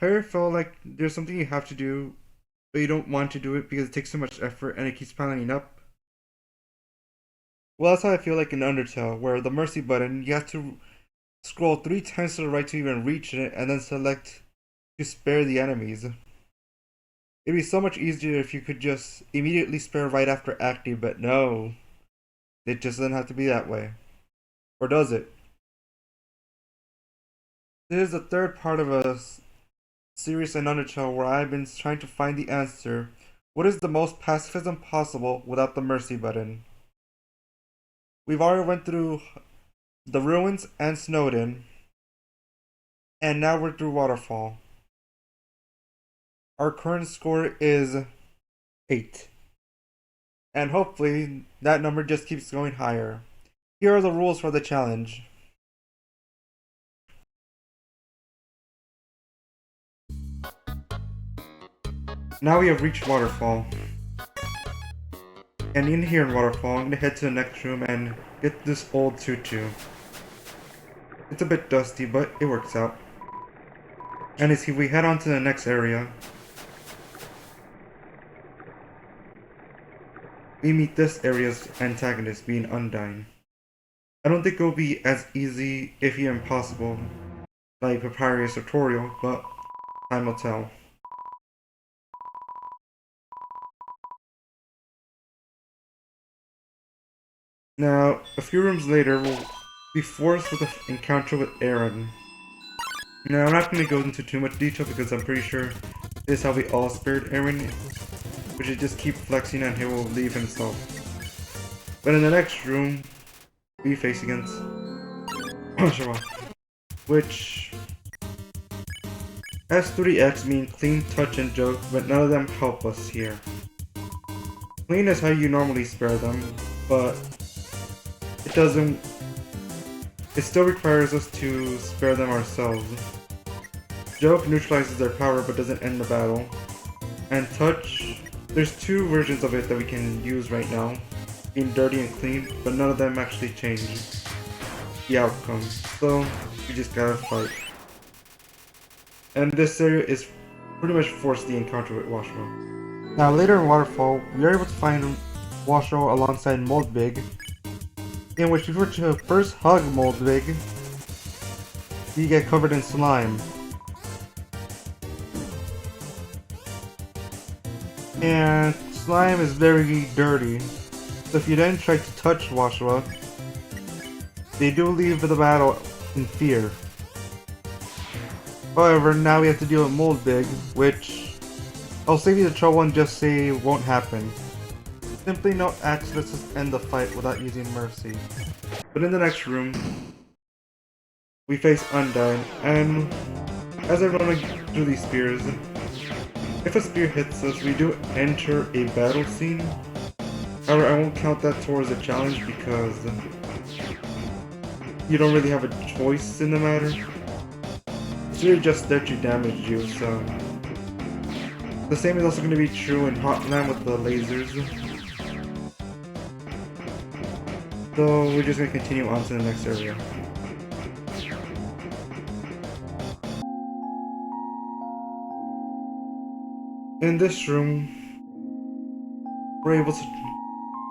ever felt like there's something you have to do, but you don't want to do it because it takes so much effort and it keeps piling up? Well, that's how I feel like in Undertale, where the mercy button, you have to scroll 3 times to the right to even reach it, and then select to spare the enemies. It'd be so much easier if you could just immediately spare right after acting, but no. It just doesn't have to be that way. Or does it? This is the third part of a series in Undertale where I've been trying to find the answer. What is the most pacifism possible without the mercy button? We've already went through the ruins and Snowden, and now we're through Waterfall. Our current score is 8. And hopefully that number just keeps going higher. Here are the rules for the challenge. Now we have reached Waterfall. And in here in Waterfall, I'm gonna head to the next room and get this old tutu. It's a bit dusty, but it works out. And as we head on to the next area, we meet this area's antagonist, being Undyne. I don't think it will be as easy, if even impossible, like Papyrus tutorial, but time will tell. Now, a few rooms later, we'll be forced with an encounter with Aaron. Now, I'm not going to go into too much detail because I'm pretty sure this is how we all spared Aaron, which is just keep flexing and he will leave himself. But in the next room, we face against Joshua, which S3X mean clean, touch, and joke, but none of them help us here. Clean is how you normally spare them, but it still requires us to spare them ourselves. Joke neutralizes their power but doesn't end the battle. And touch, there's 2 versions of it that we can use right now, being dirty and clean, but none of them actually change the outcome. So we just gotta fight. And this area is pretty much forced the encounter with Washro. Now later in Waterfall, we are able to find Washro alongside Moldbig, in which if you were to first hug Moldbig, you get covered in slime. And slime is very dirty, so if you then try to touch Washua, they do leave the battle in fear. However, now we have to deal with Moldbig, which I'll save you the trouble and just say won't happen. Simply no axe lets us end the fight without using mercy. But in the next room, we face Undyne, and as I run through these spears, if a spear hits us, we do enter a battle scene. However, I won't count that towards the challenge because you don't really have a choice in the matter. It's really just there to damage you, so... The same is also going to be true in Hotland with the lasers. So we're just going to continue on to the next area. In this room, we're able to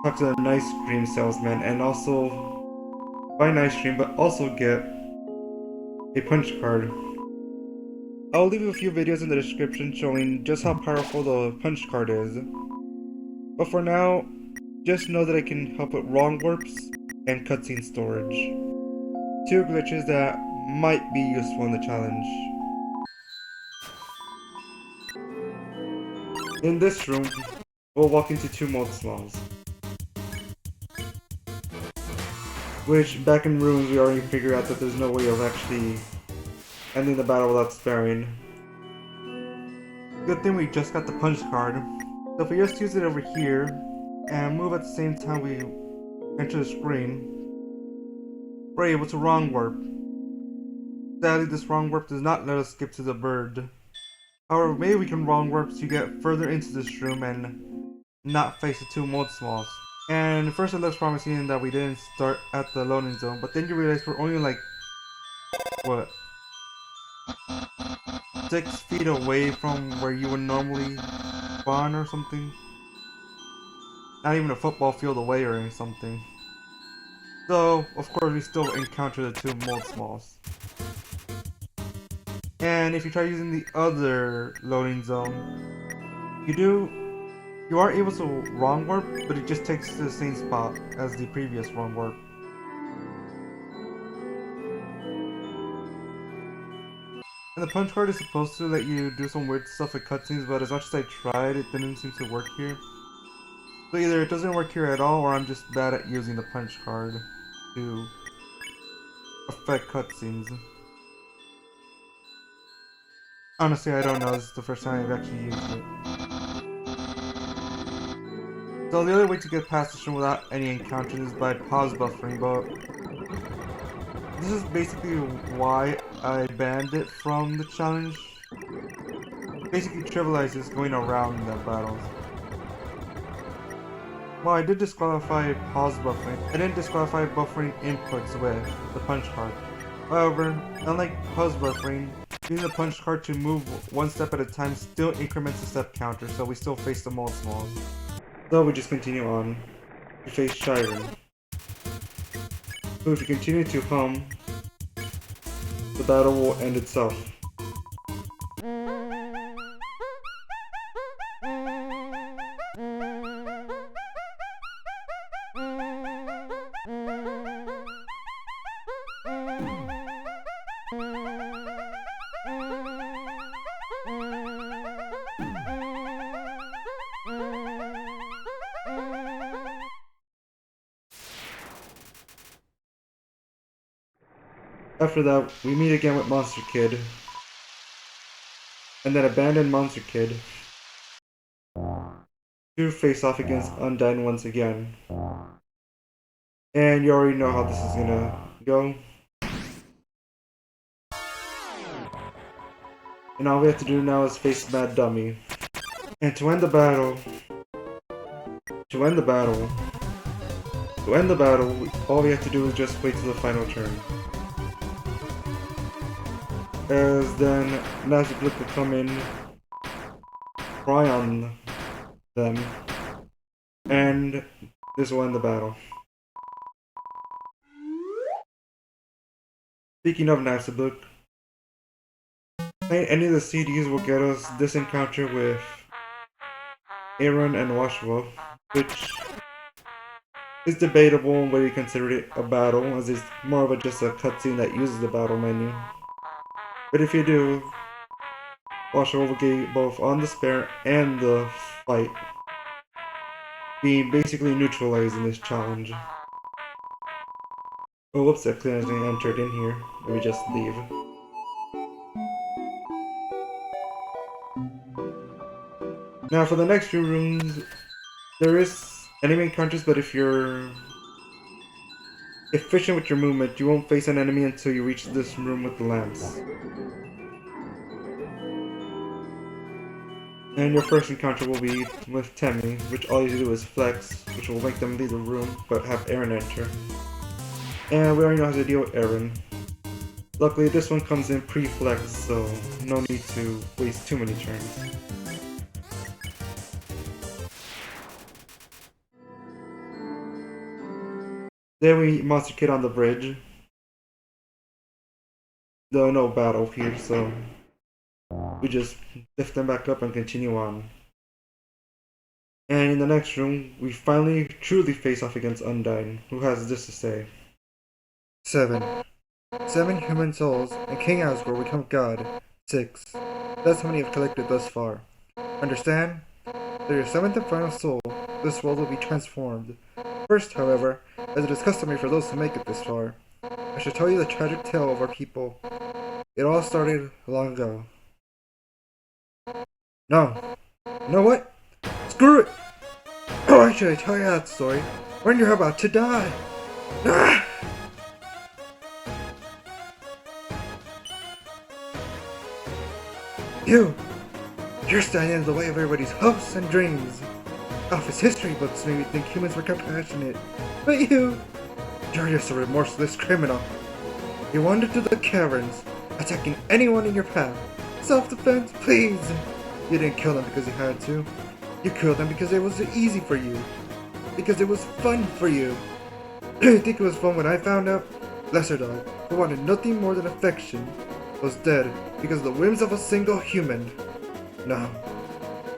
talk to an ice cream salesman and also buy an ice cream, but also get a punch card. I'll leave a few videos in the description showing just how powerful the punch card is. But for now, just know that I can help with wrong warps and cutscene storage. 2 glitches that might be useful in the challenge. In this room, we'll walk into 2 mold smalls. Which, back in ruins, we already figured out that there's no way of actually ending the battle without sparing. Good thing we just got the punch card. So if we just use it over here, and move at the same time we enter the screen, we're able to wrong warp. Sadly, this wrong warp does not let us skip to the bird. However, maybe we can wrong warp to get further into this room and not face the 2 mold smalls. And first it looks promising that we didn't start at the loading zone, but then you realize we're only like, what? 6 feet away from where you would normally spawn or something. Not even a football field away or something. So, of course, we still encounter the 2 mold smalls. And if you try using the other loading zone, you are able to wrong warp, but it just takes the same spot as the previous wrong warp. And the punch card is supposed to let you do some weird stuff with cutscenes, but as much as I tried, it didn't seem to work here. So either it doesn't work here at all, or I'm just bad at using the punch card to affect cutscenes. Honestly, I don't know. This is the first time I've actually used it. So the other way to get past this room without any encounters is by pause buffering, but this is basically why I banned it from the challenge. Basically trivializes going around the battles. While I did disqualify pause buffering, I didn't disqualify buffering inputs with the punch card. However, unlike pause buffering, using the punch card to move 1 step at a time still increments the step counter, so we still face the mold smalls. So we just continue on. We face Shiren. So if we continue to hum, the battle will end itself. After that, we meet again with Monster Kid, and then abandoned Monster Kid to face off against Undyne once again. And you already know how this is gonna go. And all we have to do now is face Mad Dummy. And to end the battle, all we have to do is just wait till the final turn. As then Nazi Blip will come in, cry on them, and this will end the battle. Speaking of Nazi playing any of the CDs will get us this encounter with Aaron and Waterfall, which is debatable whether you consider it a battle, as it's more of just a cutscene that uses the battle menu. But if you do, Waterfall will get both on the spare and the fight, being basically neutralized in this challenge. Oh, whoops, I accidentally entered in here. Let me just leave. Now for the next few rooms, there is enemy encounters, but if you're efficient with your movement, you won't face an enemy until you reach this room with the lamps. And your first encounter will be with Temmie, which all you do is flex, which will make them leave the room, but have Aaron enter. And we already know how to deal with Aaron. Luckily, this one comes in pre-flex, so no need to waste too many turns. Then we meet Monster Kid on the bridge. Though no battle here, so we just lift them back up and continue on. And in the next room, we finally truly face off against Undyne, who has this to say. 7 human souls, and King Asgore will become God. 6. That's how many I've collected thus far. Understand? Through your 7th and final soul, this world will be transformed. First, however, as it is customary for those who make it this far, I shall tell you the tragic tale of our people. It all started long ago. No. You know what? Screw it! Why should I tell you that story when you're about to die? Ah! You're standing in the way of everybody's hopes and dreams. Office history books made me think humans were compassionate, but you're just a remorseless criminal. You wandered through the caverns, attacking anyone in your path, Self-defense, please! You didn't kill them because you had to. You killed them because it was easy for you. Because it was fun for you. You think it was fun when I found out? Lesser dog, who wanted nothing more than affection, was dead because of the whims of a single human. No.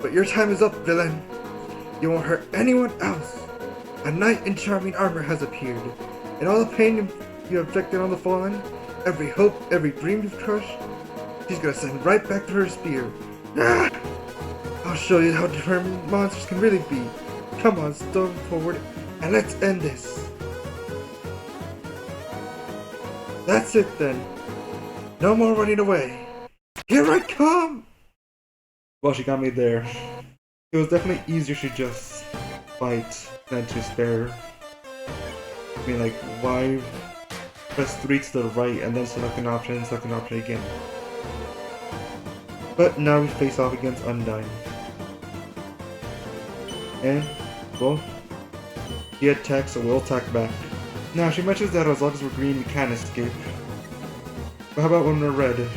But your time is up, villain. You won't hurt anyone else. A knight in charming armor has appeared, and all the pain you inflicted on the fallen, every hope, every dream you've crushed, she's gonna send right back to her spear. Ah! I'll show you how determined monsters can really be. Come on, stone forward, and let's end this. That's it then. No more running away. Here I come! Well, she got me there. It was definitely easier to just fight than to spare. I mean, like, why press 3 to the right and then select an option again? But now we face off against Undyne. And, well, he attacks, so we'll attack back. Now, she mentions that as long as we're green, we can escape. But how about when we're red?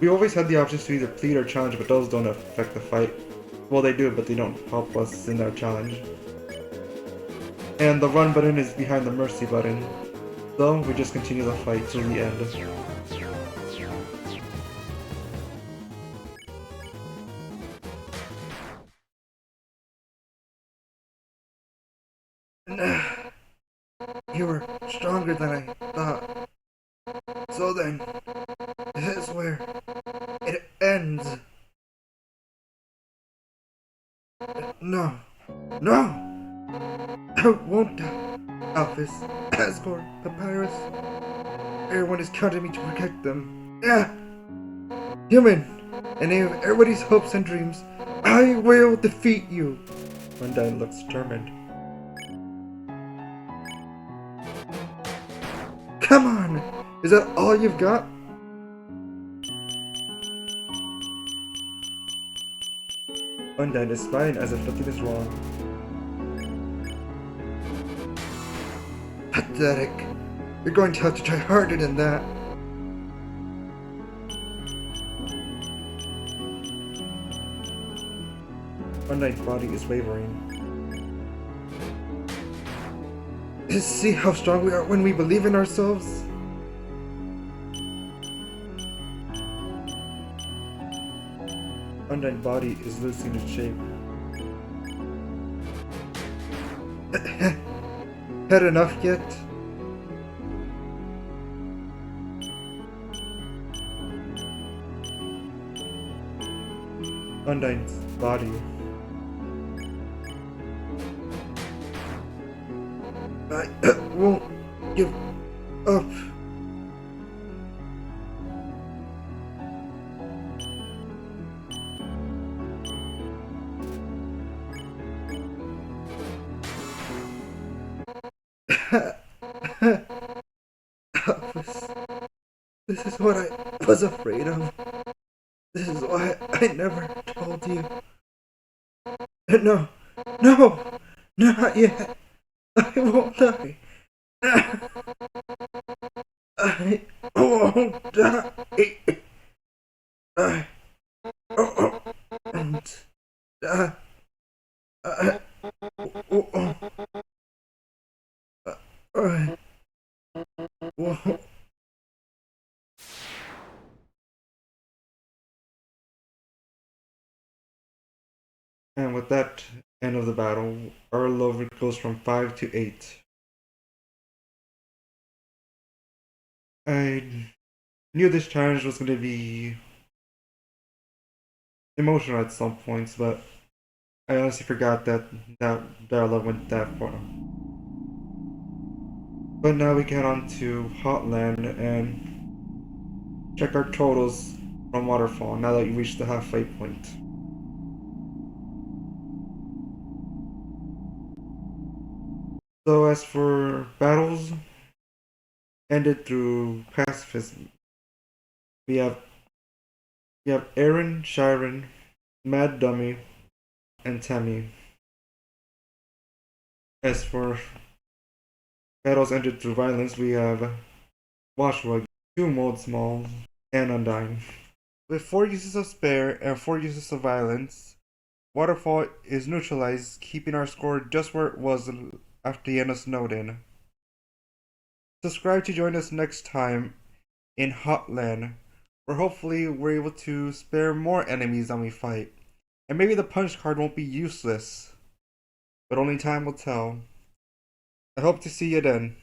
We always had the options to either plead or challenge, but those don't affect the fight. Well, they do, but they don't help us in our challenge. And the run button is behind the mercy button. So, we just continue the fight till the end. You were stronger than I thought. So then, this is where it ends. No. No! I won't die. Alphys, Asgore, Papyrus. Everyone is counting me to protect them. Yeah! Human! In the name of everybody's hopes and dreams, I will defeat you! Undyne looks determined. Come on! Is that all you've got? Undyne is smiling as if nothing is wrong. Pathetic. You're going to have to try harder than that. Undyne's body is wavering. See how strong we are when we believe in ourselves? Undyne's body is losing its shape. Had enough yet? Undyne's body. I won't give up. This is what I was afraid of. This is why I never told you. No, no, not yet. I won't die. I won't die. I won't die. I won't. And with that end of the battle, our love goes from 5 to 8. I knew this challenge was going to be emotional at some points, but I honestly forgot that our love went that far. But now we get on to Hotland and check our totals from Waterfall now that we reached the halfway point. So as for battles ended through Pacifism, we have Aaron, Shiren, Mad Dummy, and Tammy. As for battles ended through violence, we have Washwood, 2 Mold Small, and Undyne. With 4 uses of spare and 4 uses of violence, Waterfall is neutralized, keeping our score just where it was after the end of Snowden. Subscribe to join us next time in Hotland, where hopefully we're able to spare more enemies than we fight. And maybe the punch card won't be useless, but only time will tell. I hope to see you then.